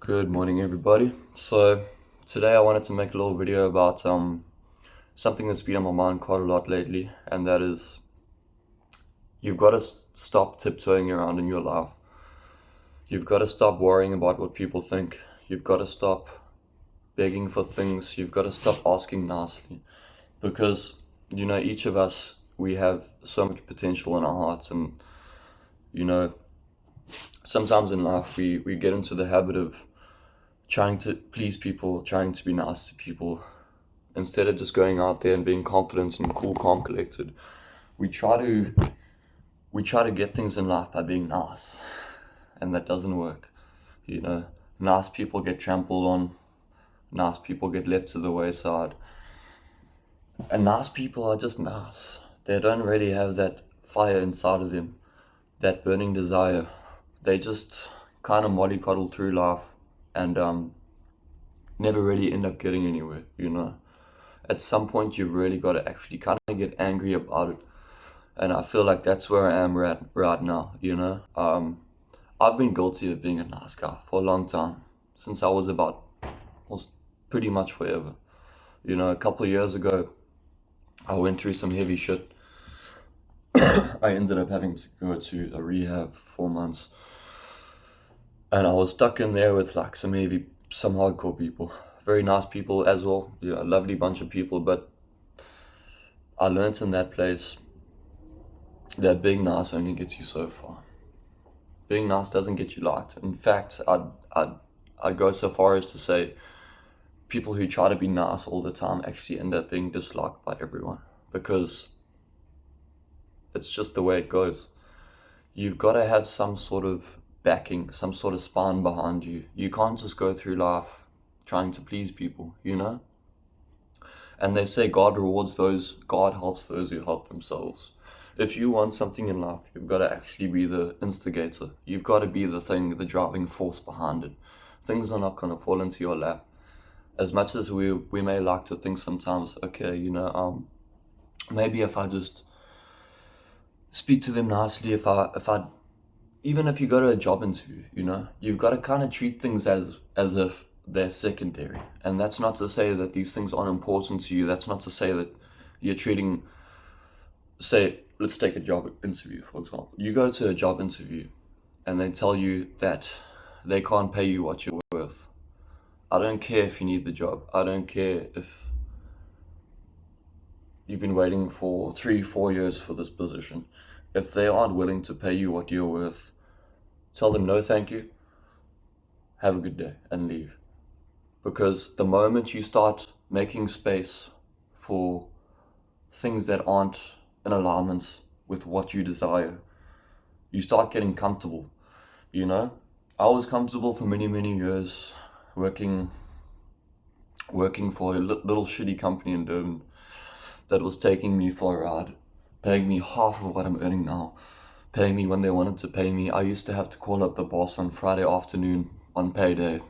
Good morning, everybody. So today I wanted to make a little video about something that's been on my mind quite a lot lately, and that is you've got to stop tiptoeing around in your life. You've got to stop worrying about what people think. You've got to stop begging for things. You've got to stop asking nicely, because each of us, we have so much potential in our hearts, and you know sometimes in life we get into the habit of trying to please people, trying to be nice to people, instead of just going out there and being confident and cool, calm, collected. We try to get things in life by being nice, and that doesn't work. Nice people get trampled on. Nice people get left to the wayside. And nice people are just nice. They don't really have that fire inside of them, that burning desire. They just kind of mollycoddle through life and never really end up getting anywhere. At some point, you've really got to actually kind of get angry about it. And I feel like that's where I am right now. I've been guilty of being a nice guy for a long time, since I was was pretty much forever. A couple of years ago, I went through some heavy shit. I ended up having to go to a rehab for 4 months. And I was stuck in there with like some hardcore people. Very nice people as well. A lovely bunch of people, but I learned in that place that being nice only gets you so far. Being nice doesn't get you liked. In fact, I'd go so far as to say people who try to be nice all the time actually end up being disliked by everyone, because it's just the way it goes. You've got to have some sort of backing, some sort of spine behind you. You can't just go through life trying to please people. And they say God helps those who help themselves. If you want something in life, you've got to actually be the instigator. You've got to be the driving force behind it. Things are not going to fall into your lap. As much as we may like to think sometimes, okay, maybe if I just speak to them nicely, even if you go to a job interview, you've got to kind of treat things as if they're secondary. And that's not to say that these things aren't important to you. That's not to say that you're treating, say, let's take a job interview, for example. You go to a job interview and they tell you that they can't pay you what you're worth. I don't care if you need the job. I don't care if you've been waiting for 3-4 years for this position. If they aren't willing to pay you what you're worth, tell them no thank you, have a good day, and leave. Because the moment you start making space for things that aren't in alignment with what you desire, you start getting comfortable. I was comfortable for many, many years working for a little shitty company in Durban that was taking me for a ride, paying me half of what I'm earning now, paying me when they wanted to pay me. I used to have to call up the boss on Friday afternoon on payday,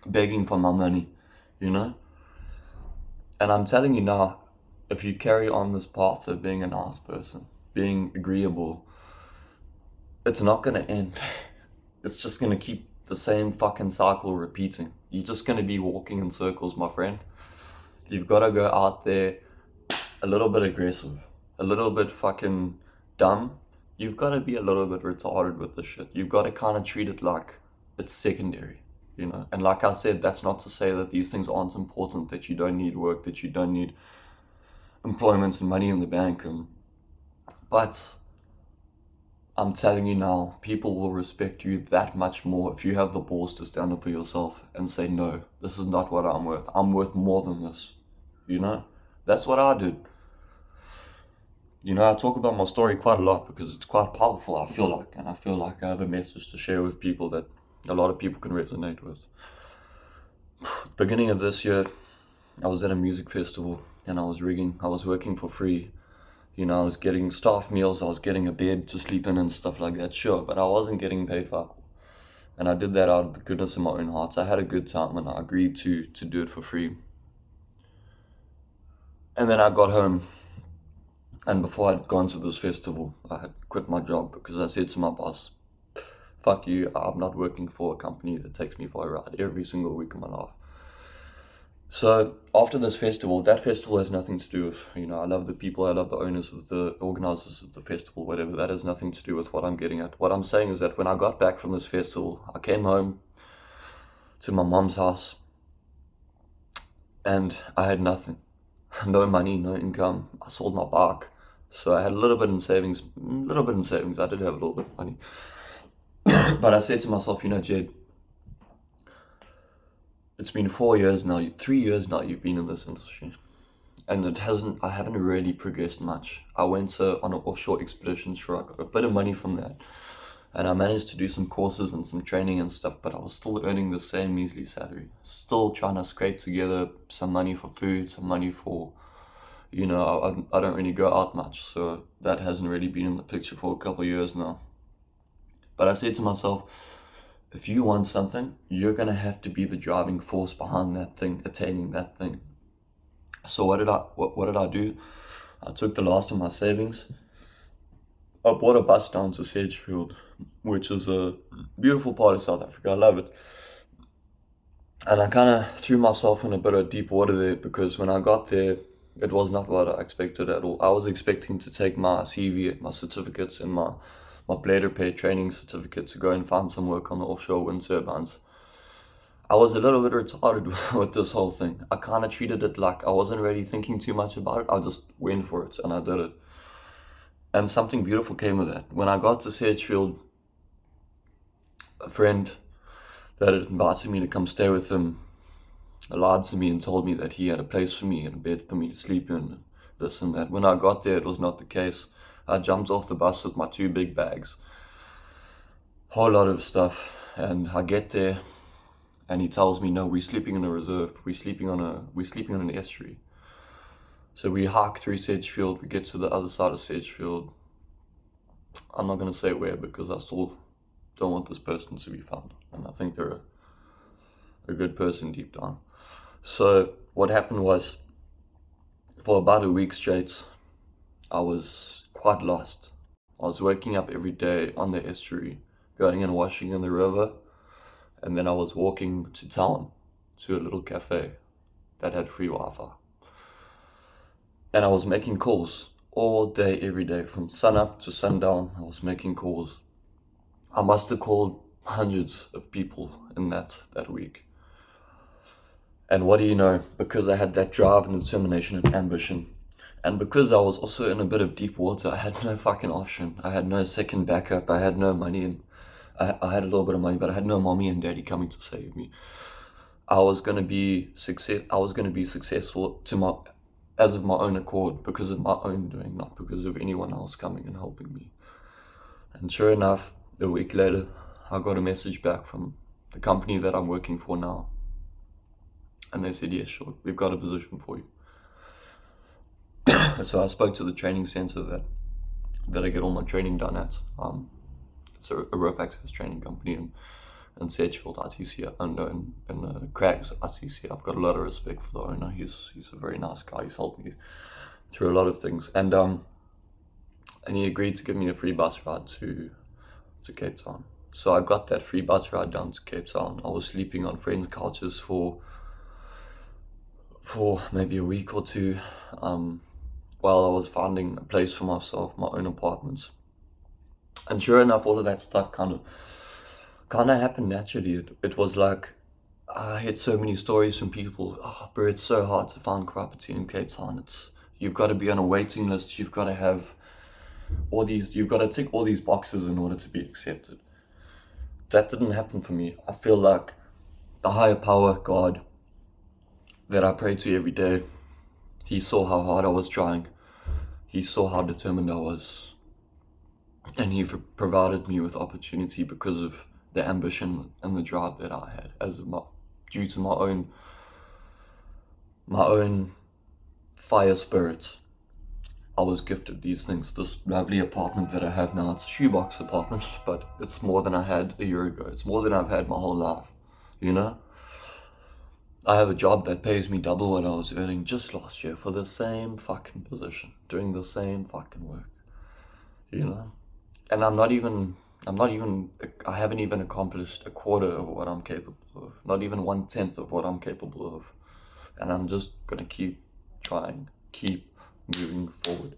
begging for my money. And I'm telling you now, if you carry on this path of being a nice person, being agreeable, it's not going to end. It's just going to keep the same fucking cycle repeating. You're just going to be walking in circles, my friend. You've got to go out there a little bit aggressive, a little bit fucking dumb. You've got to be a little bit retarded with this shit. You've got to kind of treat it like it's secondary. And like I said, that's not to say that these things aren't important, that you don't need work, that you don't need employment and money in the bank. But I'm telling you now, people will respect you that much more if you have the balls to stand up for yourself and say, no, this is not what I'm worth. I'm worth more than this. That's what I did. I talk about my story quite a lot because it's quite powerful, I feel like. And I feel like I have a message to share with people that a lot of people can resonate with. Beginning of this year, I was at a music festival and I was rigging. I was working for free. I was getting staff meals, I was getting a bed to sleep in and stuff like that, sure, but I wasn't getting paid for alcohol. And I did that out of the goodness of my own heart. I had a good time and I agreed to do it for free. And then I got home, and before I'd gone to this festival, I had quit my job because I said to my boss, fuck you, I'm not working for a company that takes me for a ride every single week of my life. So after this festival, that festival has nothing to do with, I love the people, I love the owners of the organizers of the festival, whatever. That has nothing to do with what I'm getting at. What I'm saying is that when I got back from this festival, I came home to my mom's house and I had nothing. No money, no income. I sold my bike. So I had a little bit in savings. I did have a little bit of money. But I said to myself, Jed, it's been 4 years now, 3 years now you've been in this industry. And I haven't really progressed much. I went on an offshore expedition, sure, I got a bit of money from that. And I managed to do some courses and some training and stuff, but I was still earning the same measly salary. Still trying to scrape together some money for food, some money for, I don't really go out much. So that hasn't really been in the picture for a couple of years now. But I said to myself, if you want something, you're going to have to be the driving force behind that thing, attaining that thing. So what did I do? I took the last of my savings. I bought a bus down to Sedgefield, which is a beautiful part of South Africa. I love it. And I kind of threw myself in a bit of deep water there, because when I got there, it was not what I expected at all. I was expecting to take my CV, my certificates, and my blade repair training certificate to go and find some work on the offshore wind turbines. I was a little bit retarded with this whole thing. I kind of treated it like I wasn't really thinking too much about it. I just went for it and I did it. And something beautiful came of that. When I got to Sedgefield, a friend that had invited me to come stay with him lied to me and told me that he had a place for me and a bed for me to sleep in, this and that. When I got there, it was not the case. I jumped off the bus with my 2 big bags, whole lot of stuff, and I get there, and he tells me, no, we're sleeping in a reserve. We're sleeping on an estuary. So we hike through Sedgefield. We get to the other side of Sedgefield. I'm not going to say where, because I still don't want this person to be found, and I think they're a good person deep down. So what happened was, for about a week straight, I was quite lost. I was waking up every day on the estuary, going and washing in the river, and then I was walking to town, to a little cafe that had free Wi-Fi. And I was making calls all day, every day, from sun up to sundown. I was making calls. I must have called hundreds of people in that week. And what do you know, because I had that drive and determination and ambition, and because I was also in a bit of deep water, I had no fucking option. I had no second backup. I had no money, and I had a little bit of money, but I had no mommy and daddy coming to save me. I was going to be successful as of my own accord, because of my own doing, not because of anyone else coming and helping me. And sure enough, a week later, I got a message back from the company that I'm working for now. And they said, yeah, sure, we've got a position for you. So I spoke to the training center that I get all my training done at. It's a rope access training company in Sedgefield, RTC, and Crags, RTC. I've got a lot of respect for the owner. He's a very nice guy. He's helped me through a lot of things. And he agreed to give me a free bus ride to Cape Town. So I got that free bus ride down to Cape Town. I was sleeping on friends' couches for maybe a week or two, while I was finding a place for myself, my own apartment. And sure enough, all of that stuff kind of happened naturally. It was like, I heard so many stories from people. Oh, bro, it's so hard to find property in Cape Town. You've got to be on a waiting list. You've got to tick all these boxes in order to be accepted. That didn't happen for me. I feel like the higher power, God, that I pray to every day, he saw how hard I was trying. He saw how determined I was. And he provided me with opportunity because of the ambition and the drive that I had, due to my own fire spirit. I was gifted these things. This lovely apartment that I have now, it's a shoebox apartment, but it's more than I had a year ago. It's more than I've had my whole life, I have a job that pays me double what I was earning just last year for the same fucking position, doing the same fucking work, And I'm not even I haven't even accomplished a quarter of what I'm capable of, not even 1/10 of what I'm capable of. And I'm just gonna keep trying, keep moving forward.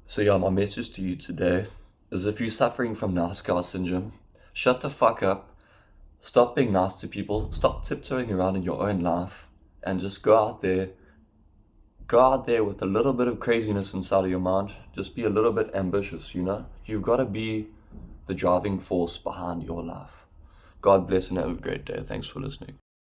So yeah, my message to you today is if you're suffering from nice guy syndrome, shut the fuck up, stop being nice to people, stop tiptoeing around in your own life, and just go out there with a little bit of craziness inside of your mind. Just be a little bit ambitious, you know? You've got to be the driving force behind your life. God bless and have a great day. Thanks for listening.